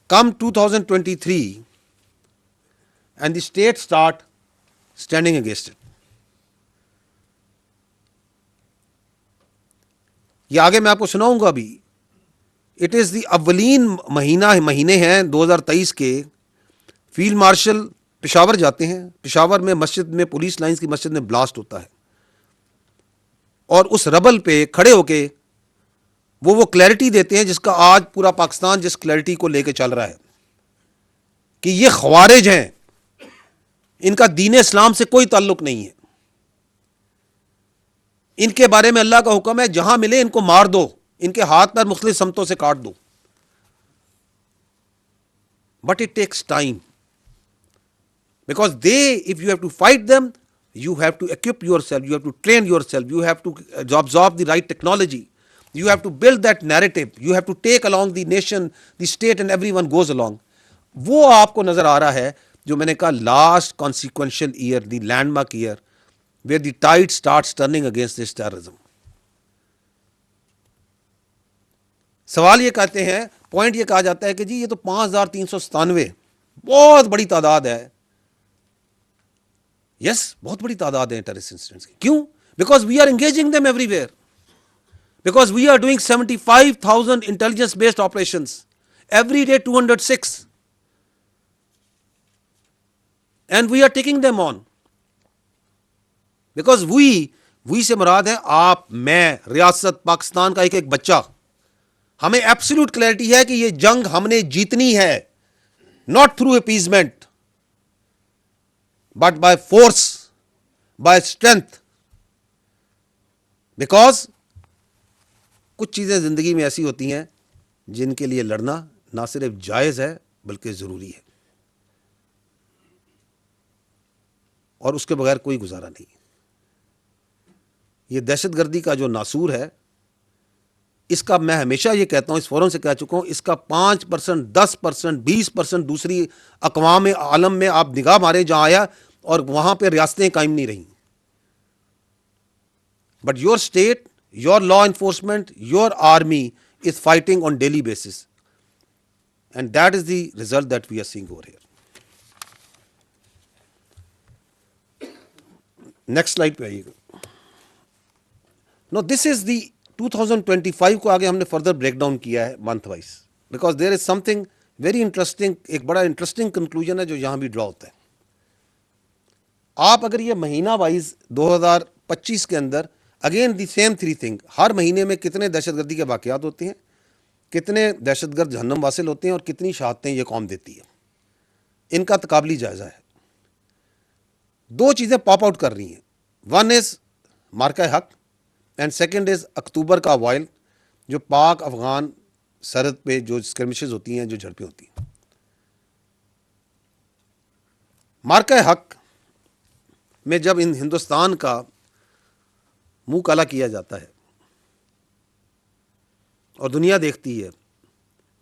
come 2023 and the states start standing against it. یہ آگے میں آپ کو سناؤں گا ابھی. اٹ از دی اولین مہینے ہیں 2023 کے. فیلڈ مارشل پشاور جاتے ہیں. پشاور میں مسجد میں پولیس لائنز کی مسجد میں بلاسٹ ہوتا ہے, اور اس ربل پہ کھڑے ہو کے وہ کلیئرٹی دیتے ہیں جس کا آج پورا پاکستان جس کلیئرٹی کو لے کے چل رہا ہے کہ یہ خوارج ہیں, ان کا دین اسلام سے کوئی تعلق نہیں ہے, ان کے بارے میں اللہ کا حکم ہے جہاں ملے ان کو مار دو, ان کے ہاتھ پر مختلف سمتوں سے کاٹ دو. But it takes time, because if you have to fight them, you have to equip yourself, you have to train yourself, you have to absorb the right technology, you have to build that narrative, you have to take along the nation, the state, and everyone goes along. وہ آپ کو نظر آ رہا ہے جو میں نے کہا last consequential year, the landmark year, where the tide starts turning against this terrorism. سوال یہ کہتے ہیں, پوائنٹ یہ کہا جاتا ہے کہ جی یہ تو 5397 بہت بڑی تعداد ہے. یس, بہت بڑی تعداد ہے ٹیررسٹ انسیڈنٹس کی. کیوں؟ Because we are engaging them everywhere, because we are doing 75,000 intelligence based operations every day, 206, and we are taking them on. Because we سے مراد ہے آپ, میں, ریاست پاکستان کا ایک ایک بچہ. ہمیں ایبسولوٹ کلیئرٹی ہے کہ یہ جنگ ہم نے جیتنی ہے, not through appeasement but by force, by strength. Because کچھ چیزیں زندگی میں ایسی ہوتی ہیں جن کے لیے لڑنا نہ صرف جائز ہے بلکہ ضروری ہے, اور اس کے بغیر کوئی گزارا نہیں. یہ دہشت گردی کا جو ناسور ہے, اس کا میں ہمیشہ یہ کہتا ہوں, اس فورم سے کہہ چکا ہوں, اس کا 5%, 10%, 20% دوسری اقوام عالم میں آپ نگاہ ماریں جہاں آیا, اور وہاں پہ ریاستیں قائم نہیں رہیں. But your state, your law enforcement, your army is fighting on daily basis, and that is the result that we are seeing over here. Next slide پہ آئیے گا. نو دس از دی 2025 کو آگے ہم نے فردر بریک ڈاؤن کیا ہے month wise, because there is some thing very interesting. ایک بڑا انٹرسٹنگ کنکلوژن ہے جو یہاں بھی ڈرا ہوتا ہے. آپ اگر یہ مہینہ وائز 2025 کے اندر, اگین دی سیم 3 تھنگ, ہر مہینے میں کتنے دہشت گردی کے واقعات ہوتے ہیں, کتنے دہشت گرد جہنم واصل ہوتے ہیں, اور کتنی شہادتیں یہ قوم دیتی ہے, ان کا تقابلی جائزہ ہے. 2 چیزیں پاپ آؤٹ کر رہی ہیں. ون از مارکہ حق, اینڈ سیکنڈ از اکتوبر کا وائل, جو پاک افغان سرحد پہ جو اسکرمشز ہوتی ہیں, جو جھڑپیں ہوتی ہیں. مارکہ حق میں جب ان ہندوستان کا منہ کالا کیا جاتا ہے اور دنیا دیکھتی ہے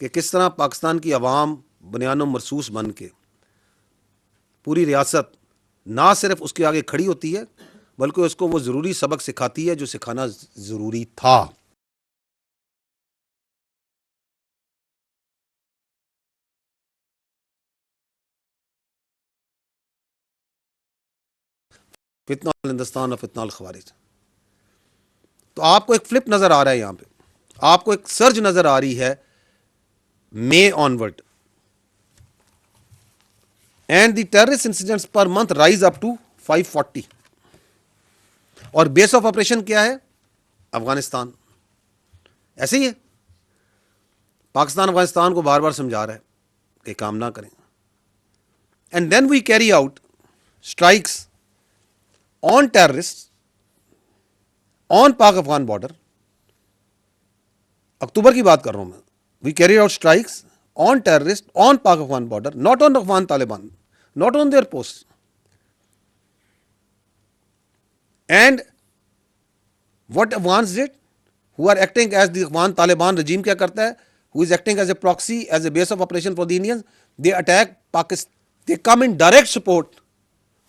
کہ کس طرح پاکستان کی عوام بنیان و مرصوص بن کے پوری ریاست نہ صرف اس کے آگے کھڑی ہوتی ہے بلکہ اس کو وہ ضروری سبق سکھاتی ہے جو سکھانا ضروری تھا. فتنہ الہندوستان اور فتنہ الخوارج. تو آپ کو ایک فلپ نظر آ رہا ہے, یہاں پہ آپ کو ایک سرج نظر آ رہی ہے May onward, and the terrorist incidents per month rise up to 540. اور بیس آف آپریشن کیا ہے؟ افغانستان. ایسے ہی ہے, پاکستان افغانستان کو بار بار سمجھا رہا ہے کہ کام نہ کریں. And then we carry out strikes on terrorist on Pak Afghan border. اکتوبر کی بات کر رہا ہوں میں. We carry out strikes on terrorist on Pak Afghan border, not on Afghan Taliban, not on their post. And what Afghans did, who are acting as the Afghan Taliban regime کیا کرتا ہے, who is acting as a proxy, as a base of operation for the Indians, they attack Pakistan, they come in direct support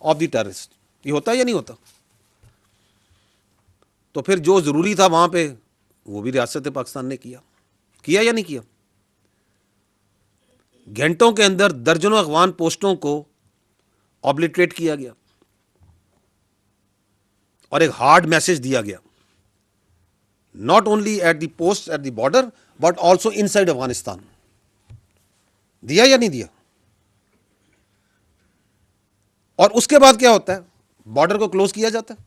of the terrorists. یہ ہوتا ہے یا نہیں ہوتا؟ تو پھر جو ضروری تھا وہاں پہ وہ بھی ریاست پاکستان نے کیا یا نہیں کیا؟ گھنٹوں کے اندر درجنوں افغان پوسٹوں کو آبلیٹریٹ کیا گیا اور ایک ہارڈ میسج دیا گیا, not only at the post at the border but also inside Afghanistan. دیا یا نہیں دیا؟ اور اس کے بعد کیا ہوتا ہے؟ بارڈر کو کلوز کیا جاتا ہے.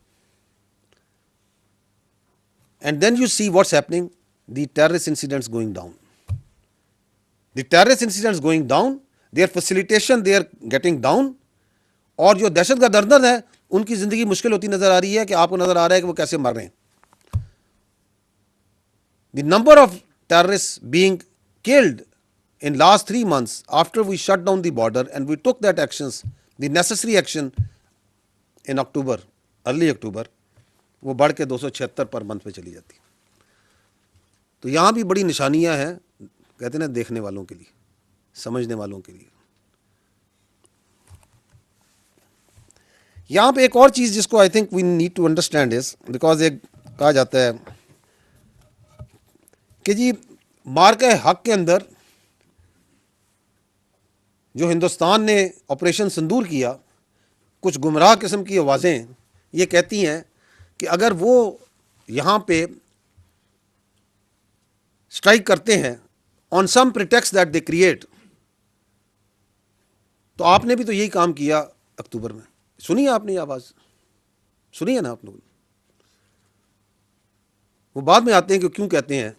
And then you see what's happening, the terrorist incidents going down. The terrorist incidents going down, their facilitation they are getting down. اور جو دہشت گرد اندر ہیں ان کی زندگی مشکل ہوتی نظر آ رہی ہے کہ آپ کو نظر آ رہا ہے کہ وہ کیسے مر رہے ہیں. The number of terrorists being killed in last 3 months after we shut down the border and we took that actions, the necessary action in October, early October, وہ بڑھ کے 276 پر منتھ پہ چلی جاتی. تو یہاں بھی بڑی نشانیاں ہیں, کہتے ہیں نا, دیکھنے والوں کے لیے, سمجھنے والوں کے لیے. یہاں پہ ایک اور چیز جس کو I think we need to understand is, because ایک کہا جاتا ہے کہ جی مارکہ حق کے اندر جو ہندوستان نے آپریشن سندور کیا, کچھ گمراہ قسم کی آوازیں یہ کہتی ہیں کہ اگر وہ یہاں پہ اسٹرائک کرتے ہیں آن سم پریٹیکسٹ دیٹ دے کریٹ, تو آپ نے بھی تو یہی کام کیا اکتوبر میں. سنی ہے آپ نے یہ آواز؟ سنی ہے نا آپ لوگوں نے؟ وہ بعد میں آتے ہیں کہ کیوں کہتے ہیں,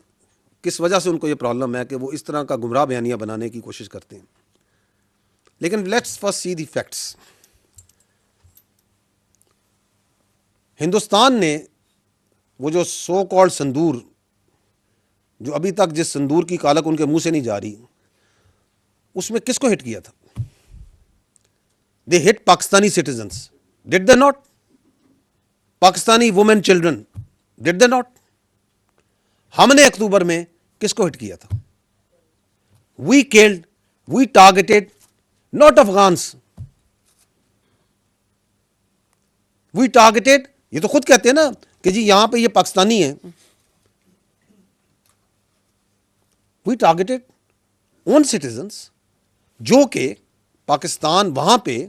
کس وجہ سے ان کو یہ پرابلم ہے کہ وہ اس طرح کا گمراہ بیانیہ بنانے کی کوشش کرتے ہیں. لیکن let's first see the facts. Hindustan نے وہ جو سو کالڈ سندور, جو ابھی تک جس سندور کی کالک ان کے منہ سے نہیں جا رہی, اس میں کس کو ہٹ کیا تھا؟ They hit Pakistani citizens, did they not? Pakistani women children, did they not? ہم نے اکتوبر میں کس کو ہٹ کیا تھا؟ We killed, we targeted not Afghans, we targeted, یہ تو خود کہتے ہیں نا کہ جی یہاں پہ یہ پاکستانی ہیں. وی ٹارگیٹڈ اون سٹیزنس جو کہ پاکستان, وہاں پہ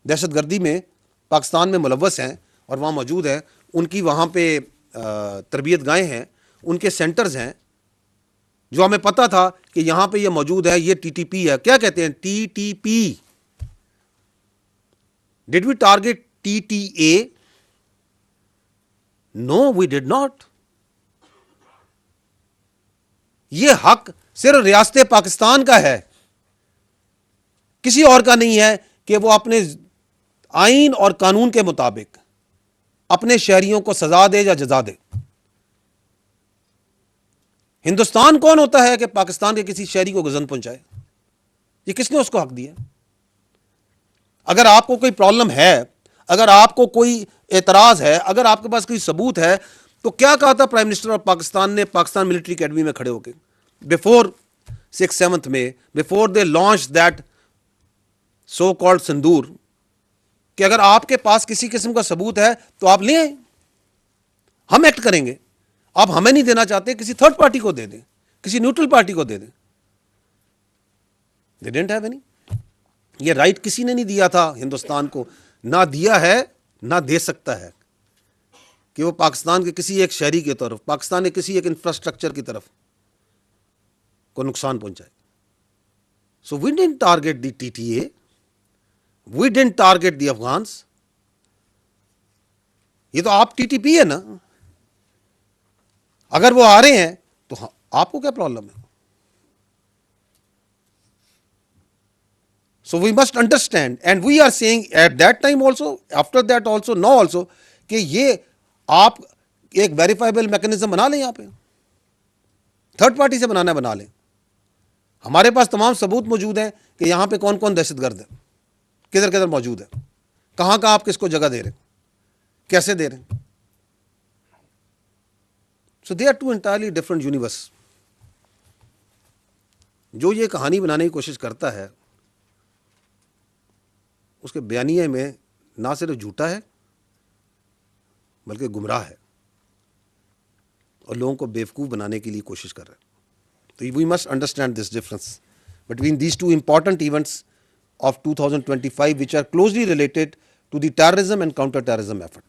دہشت گردی میں پاکستان میں ملوث ہیں اور وہاں موجود ہیں, ان کی وہاں پہ تربیت گاہیں ہیں, ان کے سینٹرز ہیں, جو ہمیں پتا تھا کہ یہاں پہ یہ موجود ہے, یہ ٹی ٹی پی ہے. کیا کہتے ہیں؟ T T P. Did we target T T A? No, we did not. یہ حق صرف ریاست پاکستان کا ہے, کسی اور کا نہیں ہے کہ وہ اپنے آئین اور قانون کے مطابق اپنے شہریوں کو سزا دے یا جزا دے. ہندوستان کون ہوتا ہے کہ پاکستان کے کسی شہری کو گزن پہنچائے؟ یہ کس نے اس کو حق دیا؟ اگر آپ کو کوئی پرابلم ہے, اگر آپ کو کوئی اعتراض ہے, اگر آپ کے پاس کوئی ثبوت ہے, تو کیا کہا تھا پرائم منسٹر آف پاکستان نے پاکستان ملٹری اکیڈمی میں کھڑے ہو کے بفور 6/7 میں, before they launch that so called sindoor, کہ اگر آپ کے پاس کسی قسم کا ثبوت ہے تو آپ لے آئیں, ہم ایکٹ کریں گے. آپ ہمیں نہیں دینا چاہتے, کسی تھرڈ پارٹی کو دے دیں, کسی نیوٹرل پارٹی کو دے دیں. They didn't have any. یہ رائٹ کسی نے نہیں دیا تھا ہندوستان کو, نہ دیا ہے نہ دے سکتا ہے کہ وہ پاکستان کے کسی ایک شہری کی طرف, پاکستان کے کسی ایک انفراسٹرکچر کی طرف کو نقصان پہنچائے. So we didn't target the T T A, we didn't target the Afghans. یہ تو آپ ٹی ٹی پی ہے نا, اگر وہ آ رہے ہیں تو آپ کو کیا پرابلم ہے؟ So we must understand, and we are saying at that time also, after that also, now also, کہ یہ آپ ایک ویریفائبل میکنزم بنا لیں, یہاں پہ تھرڈ پارٹی سے بنانا بنا لیں. ہمارے پاس تمام ثبوت موجود ہیں کہ یہاں پہ کون کون دہشت گرد ہے, کدھر کدھر موجود ہے, کہاں کہاں آپ کس کو جگہ دے رہے ہیں, کیسے دے رہے ہیں. So they are two entirely different universe. جو یہ کہانی بنانے کی کوشش کرتا ہے اس کے بیانیے میں نہ صرف جھوٹا ہے بلکہ گمراہ ہے اور لوگوں کو بیوقوف بنانے کے لیے کوشش کر رہا ہے. تو we must understand this difference between these two important events of 2025, which are closely related to the terrorism and counter-terrorism effort.